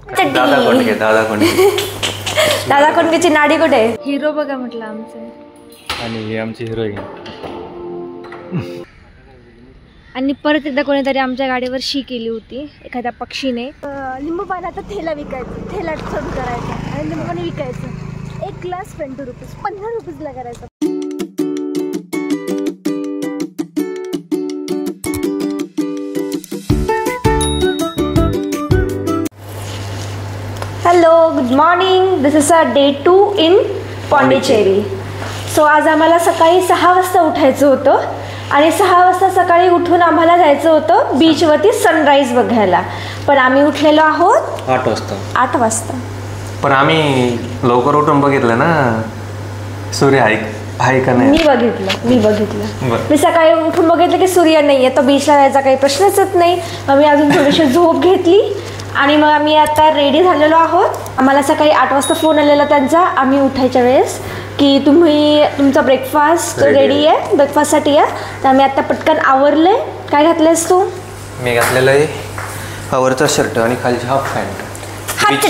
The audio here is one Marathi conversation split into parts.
दादा कोंडके दादा कोंडकेची नाडी कुठे? हिरो बघा म्हटलं आमचं. आणि ही आमची हिरोईन. आणि परत एकदा कोणीतरी आमच्या गाडीवर शी केली होती एखाद्या पक्षीने. लिंबू पाण्याचा थेला विकायचा, थेला सोड करायचा आणि लिंबू पाणी विकायचं. 1 ग्लास 20 रुपीज, 15 रुपीजला करायचं. Hello, good morning. This is a day 2 in Pondicherry. So आज आम्हाला सकाळी 6 वाजता उठायचं होतं आणि 6 वाजता सकाळी उठून आम्हाला जायचं होतं बीचवरती सनराईज बघायला. पण आम्ही उठलेलो आहोत 8 वाजता. पण आम्ही लवकर उठून बघितलं ना सूर्य आहे का नाही. मी बघितलं. मी सकाळी उठून बघितलं की सूर्य नाही आहे. तर बीचला जायचा काही प्रश्नच येत नाही. मग मी अजून थोडीशी झोप घेतली आणि मग आम्ही आता रेडी झालेलो आहोत. आम्हाला सकाळी 8 वाजता फोन आलेला त्यांचा आम्ही उठायच्या वेळेस की तुमचा ब्रेकफास्ट रेडी आहे, ब्रेकफास्टसाठी या. तर आम्ही आता पटकन आवरले. काय घातलेस तू? मी घातलेलं आहे आवरचा शर्ट आणि खालची हाफ पॅन्ट. हाफ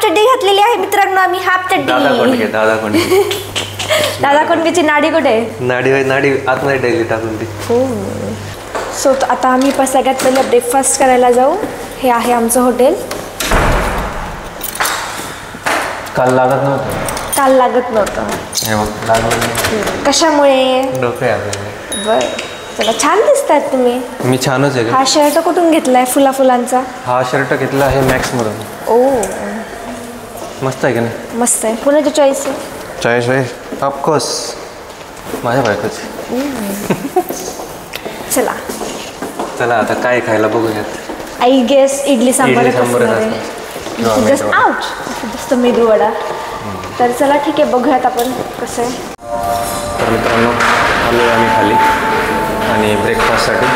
चड्डी घातलेली आहे मित्रांनो आम्ही. हाफ चड्डी. दादा कोंडकेची नाडी कुठे? नाडी आतमध्ये डेली टाकून ती. हो. सो आता आम्ही सगळ्यात पहिले ब्रेकफास्ट करायला जाऊ. हे आहे आमचं हॉटेल. काल लागत नव्हतं. कशामुळे? डोकं. बर, चला. छान दिसतात तुम्ही. मी छानच आहे. हा शर्ट कुठून घेतलाय फुलांचा? हा शर्ट घेतला आहे मॅक्स मधून. ओ, मस्त आहे का नाही? मस्त आहे. कुणाची चॉईस आहे? चॉईस आहे ऑफकोर्स माझ्या बायकोची. चला आता काय खायला बघूयात. I guess idli sambar just out. जास्त मेदू वडा. तर चला ठीक आहे, बघूयात आपण कसं आहे. तर मित्रांनो आलो आम्ही खाली आणि ब्रेकफास्टसाठी.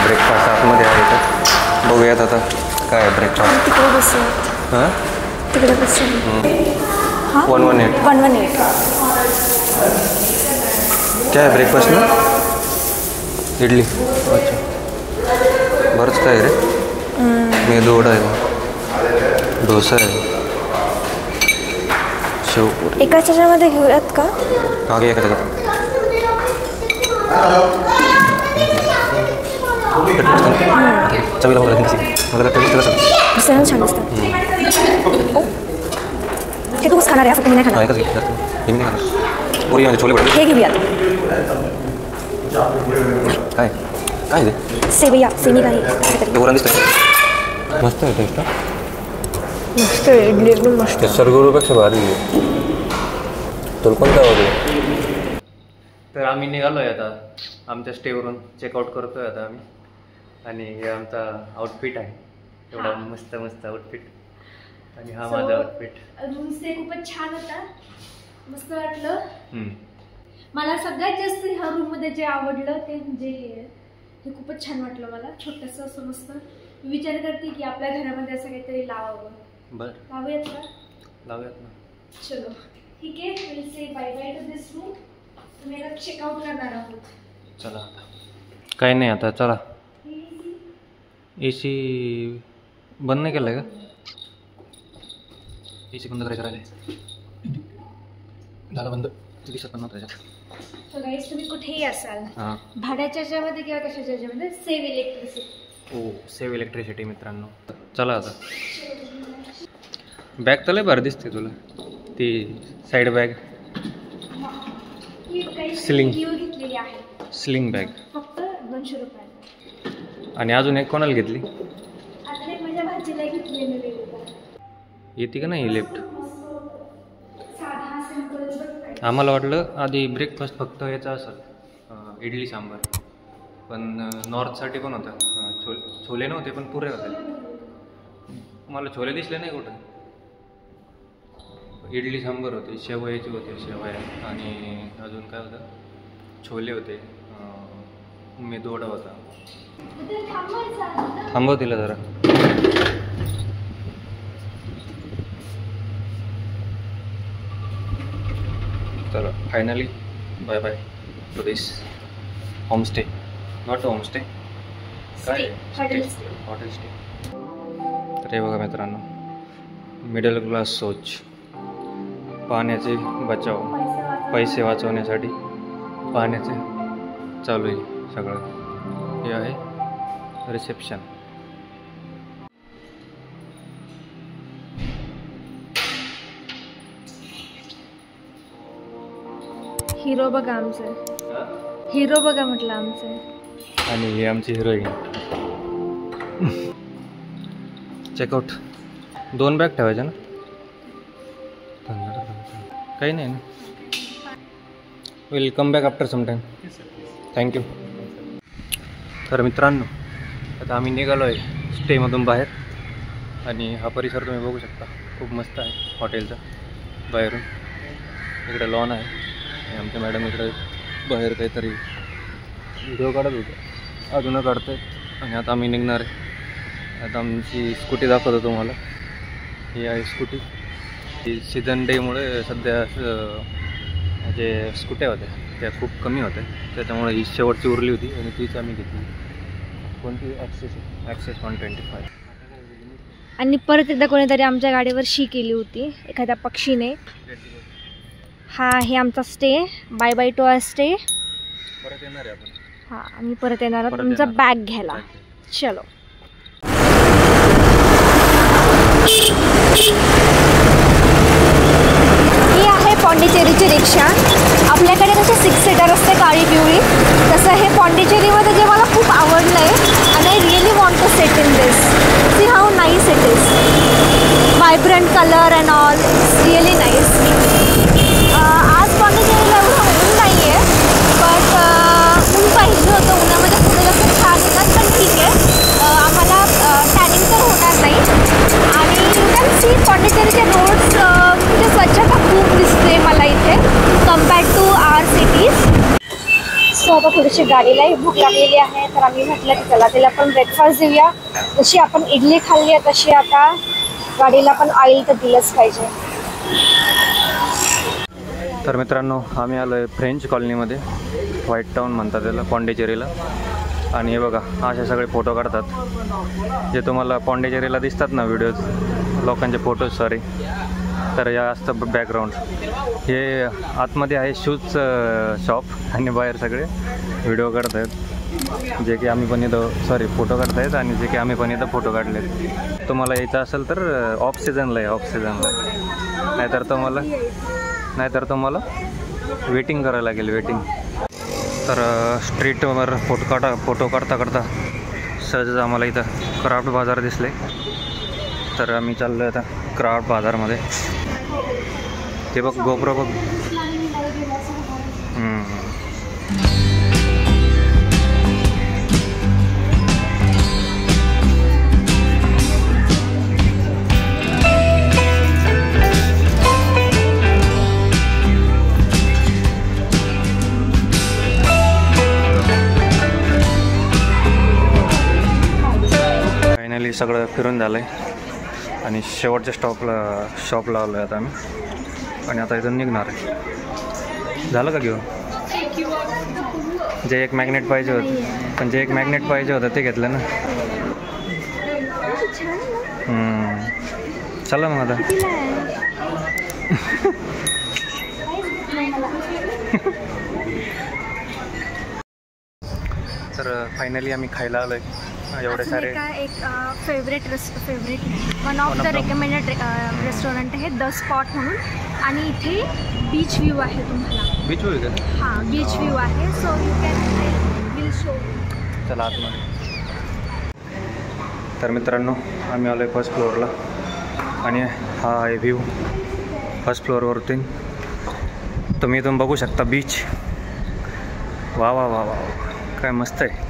ब्रेकफास्ट आतमध्ये आहे तर बघूयात आता काय ब्रेकफास्ट. तिकडे बसूयात. हां तिकडे बसूया. 118 काय आहे ब्रेकफास्ट ना? इडली. अच्छा, बरंच काय रे. मेदू वडा आहे, डोसा आहे, शेवपुरी. एकाच ह्याच्यामध्ये घेऊयात का? मागे एका चवीला मला छान असतं. ते तूच खाणार आहे? फक्त मी नाही खाणार. पुरी म्हणजे छोले भटुरे. हे घेऊयात. काय काय ते? सेमी काही वरण दिसतंय. मस्त आहे टेस्ट. मस्त आहे इडली, एकदम मस्त. सरगुरूपेक्षा भारी आहे. तुला कोणता आवडला? तर आम्ही निघालोय आता आमच्या स्टेवरून. चेकआउट करतोय आता आम्ही. आणि हे आमचा आउटफिट आहे. एवढा मस्त आउटफिट. आणि हा माझा आउटफिट. रूमस्टे खूपच छान होता, मस्त वाटलं. मला सगळ्यात जास्त ह्या रूममध्ये जे आवडलं ते म्हणजे हे खूपच छान वाटलं मला. छोटंसं असं मस्त. मी विचार करते की आपल्या घरामध्ये असं काहीतरी लावावं. बरं, लावूयात का? लावूयात ना. चलो ठीक आहे. Will say bye bye to this room. तुम्ही आता चेकआउट करणार आहोत. चला आता काही नाही. आता चला. AC बंद नाही केलं का? AC बंद करायचं राहिले. झालं बंद. दिसत पण नव्हतं त्याच्यात. सो गाईज, तुम्ही कुठेही असाल, भाड्याच्या ह्याच्यामध्ये किंवा कशाच्या ह्याच्यामध्ये, सेव्ह इलेक्ट्रिसिटी. सेव्ह इलेक्ट्रिसिटी मित्रांनो. चला आता. बॅग तर लय भारी दिसते तुला. ती साईड बॅग स्लिंग बॅग फक्त 200 रुपये. आणि अजून एक कोणाला घेतली? आता एक माझ्या भाजीला घेतली. येते का नाही लिफ्ट? आम्हाला वाटलं आधी ब्रेकफास्ट फक्त याचा असेल इडली सांबार. पण नॉर्थसाठी पण होतं. छोले नव्हते पण पुरे होते. मला छोले दिसले नाही कुठं. इडली सांबार होते, शेवयाची होते शेवया. आणि अजून काय होतं? छोले होते, मेदू वडा होता. थांबव तिला जरा. चला finally bye bye to this homestay. Not homestay, काय हॉटेल स्टे. तर हे बघा मित्रांनो मिडल क्लास सोच, पाण्याचे बचाव, पैसे वाचवण्यासाठी पाण्याचे चालू आहे सगळं. हे आहे रिसेप्शन. हिरो बघा आमचं, हिरो बघा म्हटलं आमचं. आणि हे आमची हिरोईन. चेकआउट. 2 बॅग ठेवायच्या ना, काही नाही ना. Will come back after some time. Thank you. तर मित्रांनो, आता आम्ही निघालो आहे स्टेमधून बाहेर. आणि हा परिसर तुम्ही बघू शकता, खूप मस्त आहे हॉटेलचा. बाहेरून इकडे लॉन आहे. आमच्या मॅडम इकडे बाहेर काहीतरी व्हिडिओ काढत होते, अजून काढत आहेत. आणि आता आम्ही निघणार आहे. आता आमची स्कूटी दाखवतो तुम्हाला. ही आहे स्कूटी. ही सीझन डेमुळे सध्या जे स्कूट्या होत्या त्या खूप कमी होत्या, त्याच्यामुळे ही शेवटची उरली होती आणि तीच आम्ही घेतली. कोणती? ॲक्सेस 125. आणि परत एकदा कोणीतरी आमच्या गाडीवर शी केली होती एखाद्या पक्षीने. हा आहे आमचा stay. Bye bye to our stay. परत येणार आहे आपण. हां, आम्ही परत येणार आहोत तुमचा बॅग घ्यायला. चलो. ही आहे पॉंडिचेरीची रिक्षा. आपल्याकडे कशी 6 सीटर असते काळी पिवळी, तसं हे पॉंडिचेरीमध्ये जे मला खूप आवडलं आहे. आणि I really want to set in this. See how nice it is. Vibrant colour and all. It's really nice. आज पॉंडिचेरीला एवढं ऊन नाही आहे, बट ऊन पाहिजे होतं. उन्हामध्ये पुढे जास्त छान येतात, पण ठीक आहे. आम्हाला टॅनिंग तर होणार नाही. आणि यू कॅन सी पॉंडिचेरीचे रोड्स म्हणजे स्वच्छता खूप दिसते मला इथे compared to our cities. So आता थोडीशी गाडीलाही भूक लागलेली आहे, तर आम्ही म्हटलं की चला तिला पण ब्रेकफास्ट देऊया. जशी आपण इडली खाल्ली आहे तशी आता गाडीला पण ऑइल तर दिलंच पाहिजे. तर मित्रांनो, आम्ही आलो आहे फ्रेंच कॉलनीमध्ये. व्हाईट टाऊन म्हणतात त्याला, पॉंडिचेरीला. आणि हे बघा, असे सगळे फोटो काढतात जे तुम्हाला पॉंडिचेरीला दिसतात ना व्हिडिओज, लोकांचे फोटोज. सॉरी. तर या असतं बॅकग्राऊंड. हे आतमध्ये आहे शूज शॉप आणि बाहेर सगळे व्हिडिओ काढत आहेत, जे की आम्ही पण इथं फोटो काढत आहेत. आणि जे की आम्ही पण इथं फोटो काढलेत. तुम्हाला यायचं असेल तर ऑफ सीझनला आहे, ऑफ सीझनला. नाहीतर तुम्हाला वेटिंग करायला लागेल, वेटिंग. तर स्ट्रीटवर फोटो काढता सहजच आम्हाला इथं क्राफ्ट बाजार दिसले. तर आम्ही चाललो आहे आता क्राफ्ट बाजारमध्ये. ते बघ, गोप्रो बघ. फायनली सगळं फिरून झालं आहे आणि शेवटच्या शॉप लावलं आहे आता आम्ही. आणि आता इथून निघणार आहे. झालं का घेऊन? जे एक मॅग्नेट पाहिजे होतं, पण जे एक मॅग्नेट पाहिजे होतं ते घेतलं ना. चला मग आता. तर फायनली आम्ही खायला आलो आहे. एवढे सारे एक favourite one of the recommended restaurant आहे द स्पॉट म्हणून. आणि इथे बीच व्ह्यू आहे तुम्हाला. बीच व्ह्यू का? हां, बीच व्ह्यू आहे. So you can will show. चला आतमध्ये. तर मित्रांनो, आम्ही आलो आहे फर्स्ट फ्लोअरला. आणि हा आहे व्ह्यू फर्स्ट फ्लोअरवरती. तुम्ही इथून बघू शकता बीच. वा वा वा वा, काय मस्त आहे.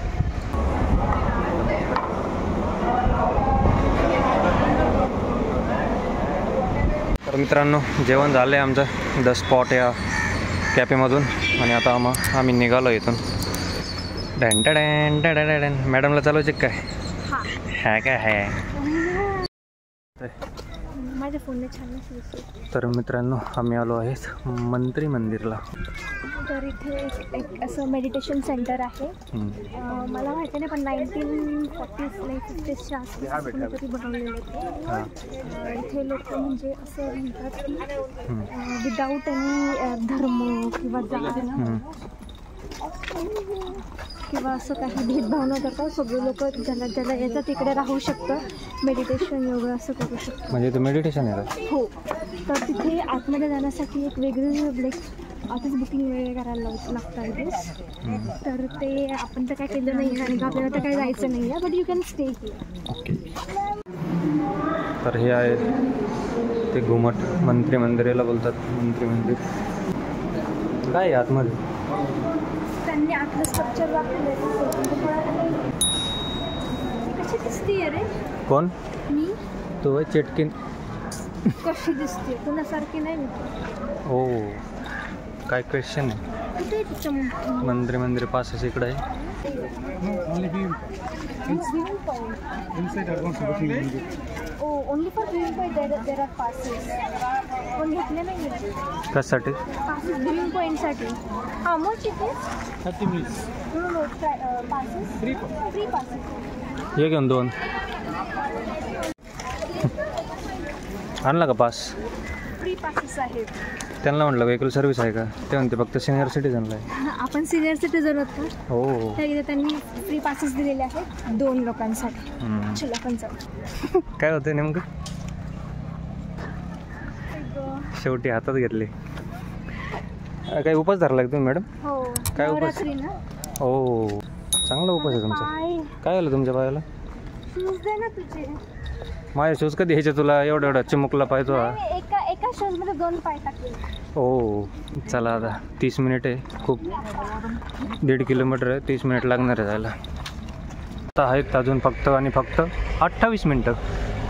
तर मित्रांनो, जेवण झालं आहे आमचं द स्पॉट या कॅफेमधून. आणि आता आम्ही निघालो इथून. डॅन. मॅडमला चालवायचे काय? हां, काय आहे? माझ्या फोनने छान नसेल. तर मित्रांनो आम्ही आलो आहेत मंत्री मंदिरला. तर इथे एक असं मेडिटेशन सेंटर आहे. मला माहिती नाही पण 1940s-50sच्या आसपास कोणीतरी बनवलेलं होतं. इथे लोक म्हणजे असं म्हणतात की विदाऊट एनी धर्म किंवा जात किंवा असं काही भेदभाव न करता सगळे लोक ज्याला याचं तिकडे राहू शकतं, मेडिटेशन योगा असं करू शकतं. म्हणजे ते मेडिटेशन आहे. हो. तर तिथे आतमध्ये जाण्यासाठी एक वेगळी आधीच बुकिंग वगैरे करायला लागतं आहे. तर ते आपण तर काय केलं नाही आहे आणि आपल्याला तर काय जायचं नाही आहे, but you can stay here. Okay. तर हे आहे ते घुमट मंत्री मंदिराला बोलतात. मंत्री मंदिर काय आहे आतमध्ये? त्यांनी आतलं स्ट्रक्चर दाखवलं. कशी दिसते रे? कोण? मी. तो चेटकिन. कशी दिसते? तुझ्यासारखी नाही. हो. काय क्वेश्चन आहे? मंत्री मंदिर पासेस इकडे आहे. Only for viewing point there are passes. पण घेतले नाही कशासाठी? पासेस व्ह्यूइंग पॉइंटसाठी. हां मग तिथे 30 minutes. No passes free passes. हे घेऊन 2 आणला का पास? फ्री पासेस आहेत. त्यांना म्हटलं व्हेकल सर्व्हिस आहे का? ते म्हणते फक्त सिनियर सिटीजनला आहे. आपण सिनियर सिटीजन आहोत का? हो. तर त्यांनी फ्री पासेस दिलेले आहेत 2 लोकांसाठी. चला आपण जाऊ. काय होतं नेमकं? शेवटी हातात घेतले. काही उपास धरला तुम्ही मॅडम? हो. काय उपास? हो चांगला उपास आहे तुमचा. काय झालं तुमच्या पायाला? शूज दे ना तुझे. माझे शूज कधी घ्यायचे तुला? एवढा चिमुकला पाहिजे. एका शूज मध्ये 2 पाय टाकले. हो. चला आता 30 मिनिट आहे. खूप 1.5 किलोमीटर आहे. 30 मिनिट लागणार आहे जायला. आता आहेत अजून फक्त 28 मिनटं.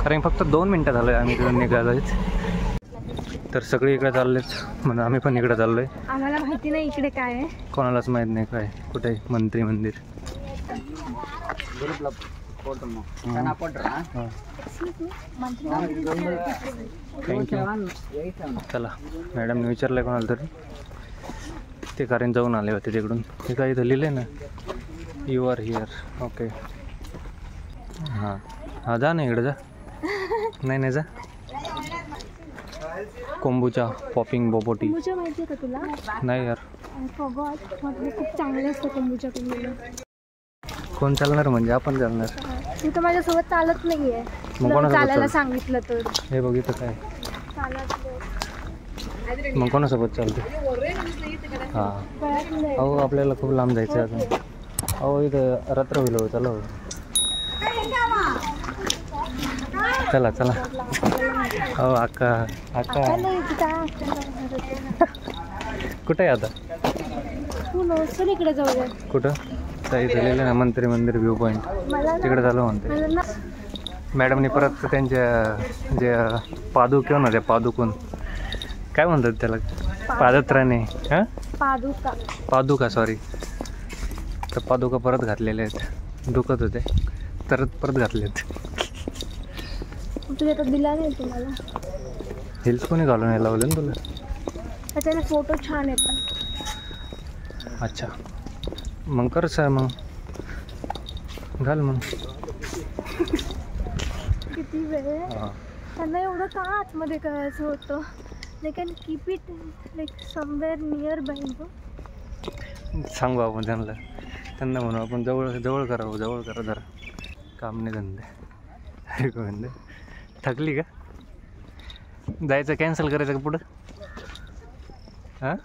कारण फक्त 2 मिनटं झालं आहे आम्ही तिथून निघालो आहेत. तर सगळे इकडे चाललेच म्हणून आम्ही पण इकडे चाललो आहे. आम्हाला माहिती नाही इकडे काय आहे. कोणालाच माहीत नाही काय कुठे आहे मंत्री मंदिर. थँक्यू. चला मॅडमने विचारलं कोणाला तरी ते कारण जाऊन आले होते तिकडून. हे काय इथं लिहिलं आहे ना, यू आर हिअर. ओके. हां हां जा ना इकडं जा. नाही जा. Kombucha popping bobotie. कोंबूचा माहिती आहे का तुला? नाही यार. फॉगॉट म्हटलं खूप चांगलं असतं कोंबूचा पिलेलं. कोण चालणार म्हणजे आपण चालणार. तू तर माझ्यासोबत चालत नाहीये. मग चालायला सांगितलं तर. हे बघ इथं काय चालत मग कोणासोबत चालते? हां अहो आपल्याला खूप लांब जायचं आहे अजून. अहो इथं रात्र होईल. हो चला. हो चला. हो अक्का कुठे आहे आता? इकडे जाऊया. कुठं? काही झालेलं ना मंत्री मंदिर व्ह्यू पॉईंट तिकडे झालं म्हणते. मॅडमने परत त्यांच्या जे पादुके ना त्या पादुकून काय म्हणतात त्याला? पादत्राणे. हां पादुका सॉरी. तर पादुका परत घातलेले आहेत. दुखत होते तर परत घातलेत. तुझ्या तर दिला नाही तुम्हाला. हिल्स कोणी घालून यायला लावलं ना तुला? त्याच्याने फोटो छान येतात. अच्छा मग कर सर मग घाल मग. किती वेळ त्यांना एवढं का आतमध्ये करायचं होतं? They can keep it like somewhere near by. सांगू आपण त्यांना म्हणू आपण जवळ करा जरा. काम नाही धंदे. अरे गोविंद थकली का? जायचं कॅन्सल करायचं का पुढं? हां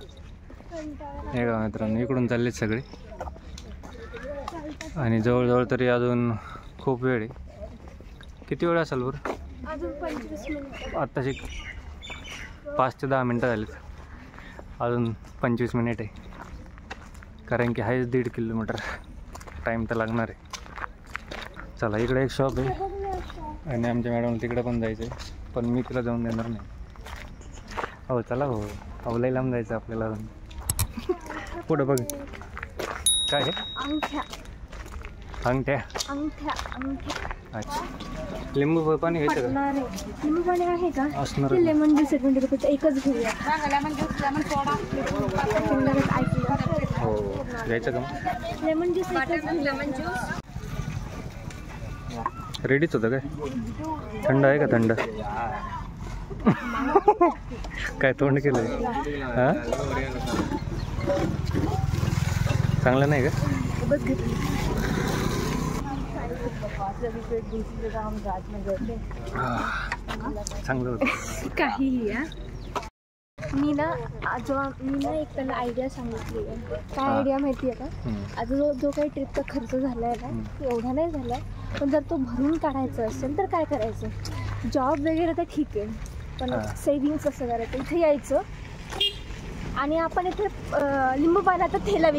हे का मित्रांनो इकडून चाललेत सगळे आणि जवळजवळ तरी अजून खूप वेळ आहे. किती वेळ असेल बरं? अजून 25 मिनिटं. आत्ताशी 5 ते 10 मिनटं झालीत. अजून 25 मिनिट आहे. कारण की आहेच 1.5 किलोमीटर. टाईम तर लागणार आहे. चला इकडे एक शॉप आहे आणि आमच्या मॅडम तिकडे पण जायचं आहे पण मी तिला जाऊन देणार नाही. हो चला हो. अवलाई लांब जायचं आपल्याला. पुढं बघ काय आहे? अंगठ्या. अंगठ्या. अंगठ्या. अच्छा लिंबू पाणी घ्यायचं का? पटणार आहे. लिंबू पाणी आहे का? असणार. ते लेमन ज्यूस 20 रुपयाचं एकच घेऊया. हो घ्यायचं का? लेमन ज्यूस लेमन ज्यूस रेडीच होतं काय? थंड आहे का? थंड काय तोंड केलंय? हां चांगलं नाही का? बस घेतली. चांगलं होतं. काहीही मी ना एक त्याला आयडिया सांगितली आहे. काय आयडिया माहिती आहे का? आता जो काही ट्रिपचा खर्च झाला आहे ना एवढा नाही झाला आहे, पण जर तो भरून काढायचा असेल तर काय करायचं? जॉब वगैरे तर ठीक आहे, पण सेव्हिंग कसं करायचं? इथे यायचं आणि आपण इथे लिंबू पाण्याचा थेला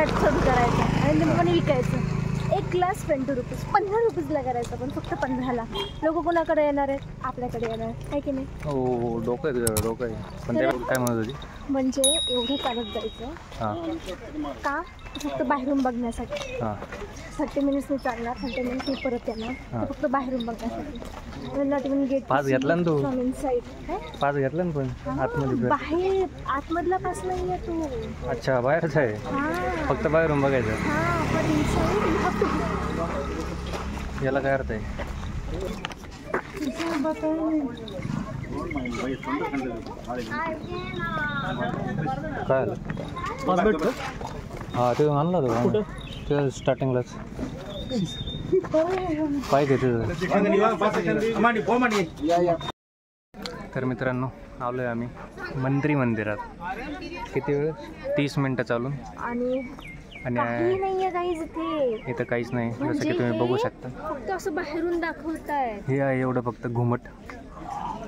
सुरू करायचा आणि लिंबू पाणी विकायचं. एक ग्लास 20 रुपीज 15 रुपीजला करायचं, पण फक्त 15ला. लोक कोणाकडे येणार आहेत? आपल्याकडे येणार आहे की नाही? हो डोकं आहे तुझ्याकडे, डोकं आहे. पण ते काय म्हणत होती? म्हणजे एवढं चालत जायचं का? फक्त बाहेरून बघण्यासाठी. 30 मिनिट्स मी चालणार, 30 मिनिट्स मी परत येणार, फक्त बाहेरून बघण्यासाठी. गेट पास घेतला ना तू? इनसाइड पास घेतला ना? पण आतमध्ये बाहेर आतमधला पास नाही आहे तू. अच्छा बाहेरच आहे, फक्त बाहेरून बघायचं. पण इनसाइड याला काय अर्थ आहे? काय पास भेटतो? हां ते आणला होता ते स्टार्टिंगलाच. पाहिजे तुझं. तर मित्रांनो आलोय आम्ही मंत्री मंदिरात. किती वेळ? 30 मिनटं चालून. आणि नाहीये काहीच इथं काहीच नाही, जसं की तुम्ही बघू शकता. फक्त असं बाहेरून दाखवताय. हे आहे एवढं फक्त घुमट.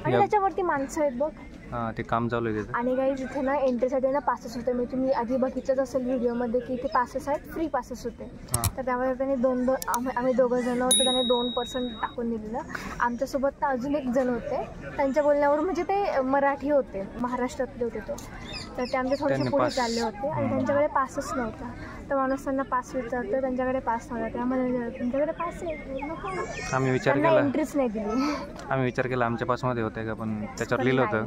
आणि त्याच्यावरती माणसं आहेत बघ. हां ते काम चालू आहे त्याचं. आणि काही इथे ना एंट्रीसाठी ना पासेस होते. मी तुम्ही आधी बघितलंच असेल व्हिडिओमध्ये की इथे पासेस आहेत, फ्री पासेस होते. तर त्यामुळे त्यांनी आम्ही 2 जण होतो, त्याने 2% टाकून दिलेलं. आमच्यासोबत ना अजून 1 जण होते. त्यांच्या बोलण्यावर म्हणजे ते मराठी होते, महाराष्ट्रातले होते ते. तर ते आमच्या थोडेसे पुढे चालले होते आणि त्यांच्याकडे पासच नव्हता. तर माणूस त्यांना पास विचारतो, त्यांच्याकडे पास नव्हता. त्यामुळे तुमच्याकडे पास आहे? आम्ही विचार केला, एंट्रीच नाही दिली. आम्ही विचार केला आमच्या पासमध्ये होते का, पण त्याच्यावर लिहिलं होतं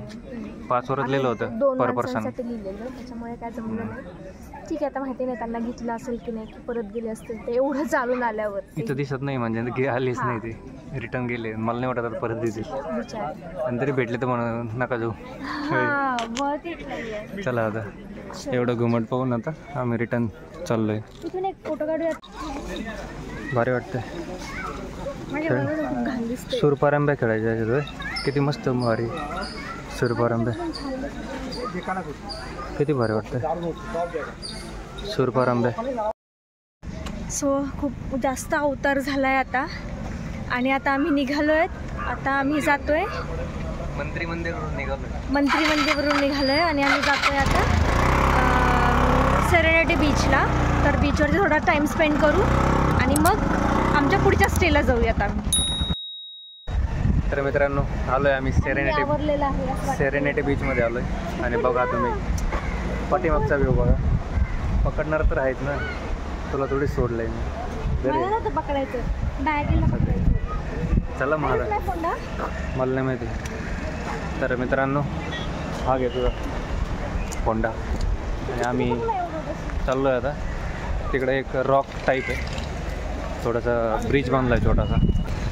पासवरच लिहिलं होतं 2 पर पर्सन. लिहिलेलं, त्याच्यामुळे काय जमलं नाही. ठीक आहे, आता माहिती नाही त्यांना घेतलं असेल की नाही, की परत गेले असतील ते एवढं चालून आल्यावर. इथं दिसत नाही म्हणजे आलीच नाही, ते रिटर्न गेले. मला नाही वाटत परत देतील. आणि तरी भेटले तर म्हणून नका जाऊ. चला आता एवढं घुमट पाहून आता आम्ही रिटर्न चाललोय. तिथून एक फोटो काढूया. भारी वाटतंय. सूरपारंब्या खेळायच्या ह्याच्यात. किती मस्त भारी सूरपारंब्या. किती भारी वाटतंय सूरपारंब्या. सो खूप जास्त अवतार झालाय आता. आणि आता आम्ही निघालोय. आता आम्ही जातोय मंत्री मंदिरवरून निघालोय आणि आम्ही जातोय आता सेरेनिटी बीचला. तर बीचवरती थोडा टाइम स्पेंड करू आणि मग आमच्या पुढच्या स्टेला जाऊयात आम्ही. तर मित्रांनो आलोय आम्ही सेरेनिटी बीचमध्ये आलोय. आणि बघा तुम्ही पाठीमागचा व्ह्यू बघा. पकडणार तर आहेत ना, तुला थोडी सोडलंय मी. पकडायचं बॅगेला पकडायचं. चला मला नाही माहिती. तर मित्रांनो हा घे तुझा होंडा. आणि आम्ही चाललो आहे आता. तिकडे एक रॉक टाईप आहे, थोडासा ब्रिज बांधला आहे छोटासा,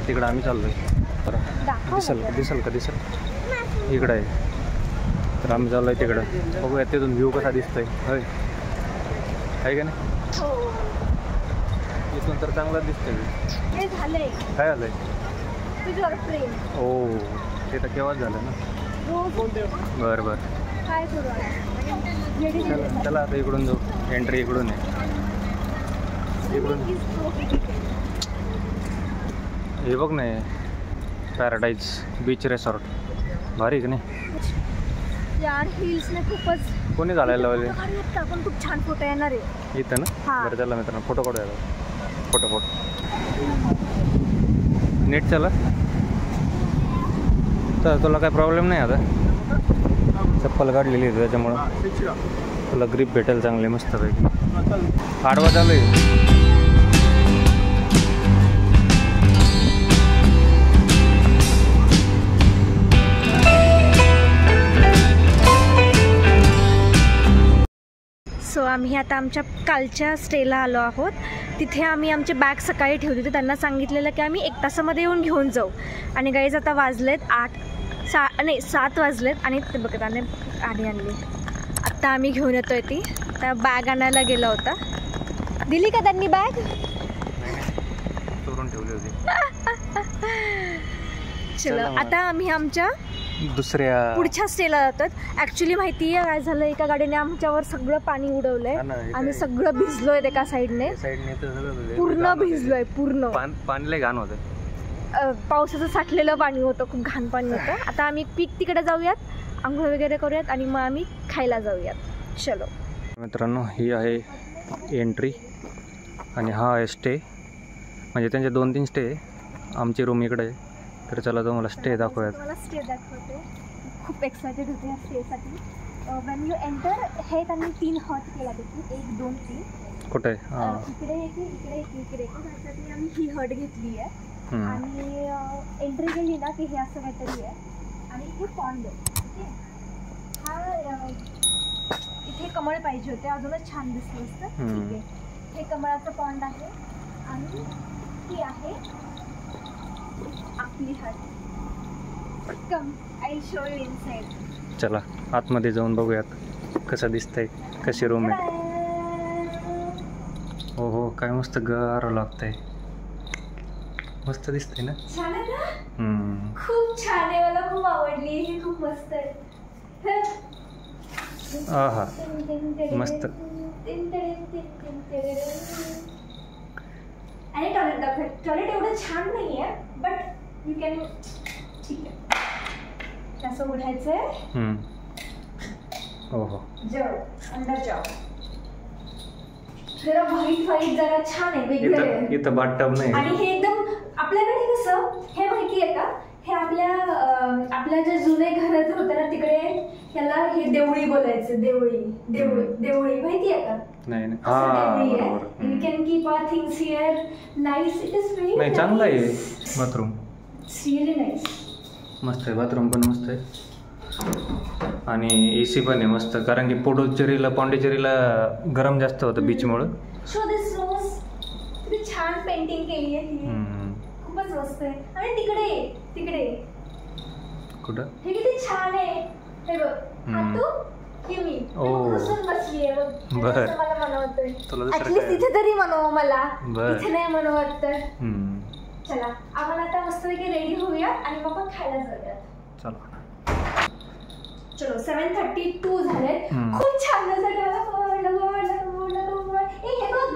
तिकडं आम्ही चाललो आहे. दिसल का इकडं आहे. तर आम्ही चाललो आहे तिकडं. बघूया तिथून व्ह्यू कसा दिसतोय. होय आहे का नाही? इथून तर चांगला दिसतोय. काय झालंय? हो ते तर केव्हाच झालं ना. बरं चला आता इकडून जाऊ. एंट्री इकडून आहे. इकडून हे बघ नाही, पॅराडाईज बीच रिसॉर्ट. भारी की नाही यार? हिल्सने खूपच कोणी घालायला लावले. पण खूप छान फोटो येणार आहे इथं ना. बरं चला मित्रांनो फोटो काढूया. फोटो नीट चला. तर तुला काय प्रॉब्लेम नाही आता. चप्पल काढलेली आहे त्याच्यामुळं तुला ग्रिप भेटेल चांगले मस्तपैकी. आडवा चालू आहे. आम्ही आता आमच्या कालच्या स्टेला आलो आहोत. तिथे आम्ही आमचे बॅग सकाळी ठेवली होती. त्यांना सांगितलेलं की आम्ही 1 तासामध्ये येऊन घेऊन जाऊ. आणि गाईज आता वाजलेत 7 वाजलेत आणि ते बघत आले आणली. आत्ता आम्ही घेऊन येतोय ती. त्या बॅग आणायला गेला होता. दिली का त्यांनी बॅग? चोरून ठेवली होती. चलो आता आम्ही आमच्या दुसऱ्या पुढच्या स्टेला जातात. ॲक्च्युली माहिती आहे काय झालं, एका गाडीने आमच्यावर सगळं पाणी उडवलंय. आम्ही सगळं भिजलोय एका साईडने, पूर्ण भिजलोय पूर्ण. पाणी लय घाण होतं, पावसाचं साठलेलं पाणी होतं, खूप घाण पाणी होतं. आता आम्ही पीक तिकडे जाऊयात, आंघोळ वगैरे करूयात आणि मग आम्ही खायला जाऊयात. चलो मित्रांनो, ही आहे एंट्री आणि हा आहे स्टे. म्हणजे त्यांचे 2-3 स्टे. आमची रूम इकडे आहे. तर चला तुम्हाला स्टे दाखवूयात. मला स्टे दाखवते. खूप एक्सायटेड होते या स्टेसाठी. वेन यू एंटर हे त्यांनी 3 हॉट केला तिथे, 1, 2, 3. कुठे? इकडे इकडे त्यासाठी आम्ही ही हट घेतली आहे. आणि एंट्री केली ना की हे असं काहीतरी आहे. आणि इथे पॉन्ड आहे. ओके, हा इथे कमळ पाहिजे होते, अजूनच छान दिसलं असतं. ठीक आहे, हे कमळाचं पॉन्ड आहे. आणि ही आहे आपली हट. कम, आय शो यू इनसाइड. चला आतमध्ये जाऊन बघूयात कसं दिसतंय, कशी रूम आहे. हो हो, काय मस्त गार लागतंय. मस्त दिसतंय ना? छान आहे ना? खूप छान आहे, मला खूप आवडली. ही खूप मस्त आहे. आहा, मस्त. आणि टॉयलेट दाखव. टॉयलेट एवढं छान नाही आहे, बट यू कॅन. ठीक आहे, कसं उठायचंय. हो हो, जाओ अंदर जाओ. जरा व्हाईट जरा छान आहे, वेगळं आहे. इथं बाथटब नाही. आणि हे एकदम आपल्याकडे कसं हे माहिती आहे का, हे आपल्या जे जुने घर होते ना तिकडे ह्याला हे देवळी बोलायचं. देवळी माहिती आहे का? नाही. You can keep our things here. Nice, it is very nice. चांगलं आहे बाथरूम, रिअली नाईस. मस्त आहे बाथरूम पण मस्त आहे. आणि AC पण आहे मस्त, कारण की पॉंडिचेरीला गरम जास्त होतं बीचमुळं. शो दिस रोज, किती छान पेंटिंग केली आहे ही, खूपच मस्त आहे. आणि तिकडे कुठं हे किती छान आहे. हे बघ, तू हे मी बसून बसली आहे बघ. बरं, मला मनवतोय. तुला दुसरं ऍटलीस्ट काय? इथे तरी मनव मला, बरं. इथे नाही मनवत तर. चला आपण आता मस्तपैकी रेडी होऊया आणि मग आपण खायला जाऊयात. चला चलो 7:32 झाले. खूप छान हे बघ,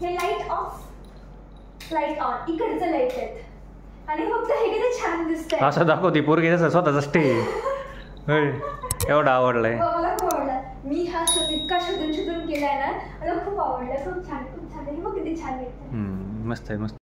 हे लाईट ऑफ लाईट ऑन, इकडचं लाईट आहेत. आणि फक्त हे किती छान दिसतंय. असं दाखवते पोरगी जसं स्वतःचा स्टे. एवढा आवडलाय मला, खूप आवडला. मी हा शोध इतका शोधून केलाय ना, मला खूप आवडला. खूप छान हे बघ किती छान. मस्त आहे मस्त.